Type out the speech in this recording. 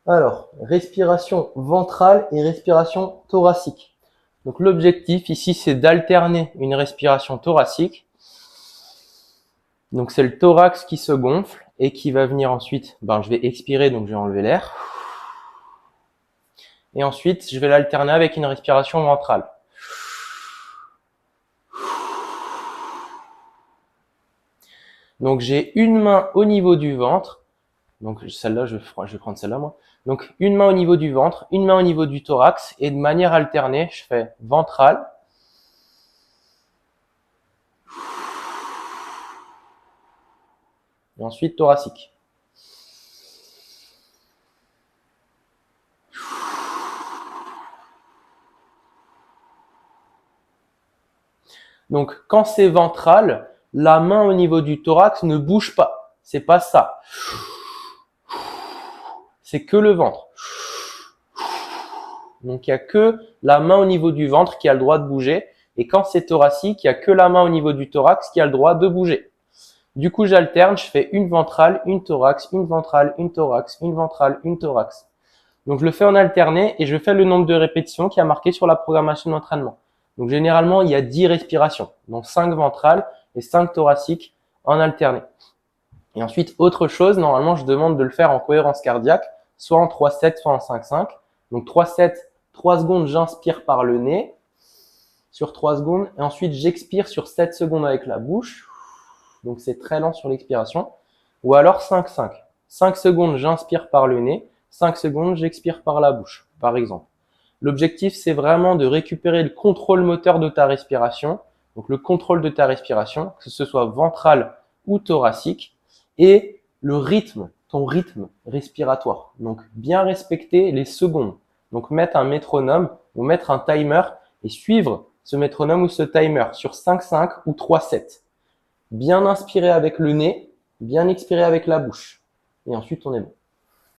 Alors, respiration ventrale et respiration thoracique. Donc l'objectif ici, c'est d'alterner une respiration thoracique. Donc c'est le thorax qui se gonfle et qui va venir ensuite, je vais expirer, donc je vais enlever l'air. Et ensuite, je vais l'alterner avec une respiration ventrale. Donc j'ai une main au niveau du ventre. Donc celle-là, je vais prendre celle-là moi. Donc une main au niveau du ventre, une main au niveau du thorax et de manière alternée, je fais ventrale. Et ensuite thoracique. Donc quand c'est ventral, la main au niveau du thorax ne bouge pas. C'est pas ça. C'est que le ventre. Donc il n'y a que la main au niveau du ventre qui a le droit de bouger. Et quand c'est thoracique, il n'y a que la main au niveau du thorax qui a le droit de bouger. Du coup, j'alterne, je fais une ventrale, une thorax, une ventrale, une thorax, une ventrale, une thorax. Donc je le fais en alterné et je fais le nombre de répétitions qui a marqué sur la programmation d'entraînement. Donc généralement, il y a 10 respirations, donc 5 ventrales et 5 thoraciques en alterné. Et ensuite, autre chose, normalement, je demande de le faire en cohérence cardiaque, soit en 3-7, soit en 5-5. Donc 3-7, 3 secondes, j'inspire par le nez sur 3 secondes. Et ensuite, j'expire sur 7 secondes avec la bouche. Donc c'est très lent sur l'expiration. Ou alors 5-5. 5 secondes, j'inspire par le nez. 5 secondes, j'expire par la bouche, par exemple. L'objectif, c'est vraiment de récupérer le contrôle moteur de ta respiration. Donc le contrôle de ta respiration, que ce soit ventrale ou thoracique. Et le rythme, ton rythme respiratoire. Donc bien respecter les secondes. Donc mettre un métronome ou mettre un timer et suivre ce métronome ou ce timer sur 5-5 ou 3-7. Bien inspirer avec le nez, bien expirer avec la bouche. Et ensuite, on est bon.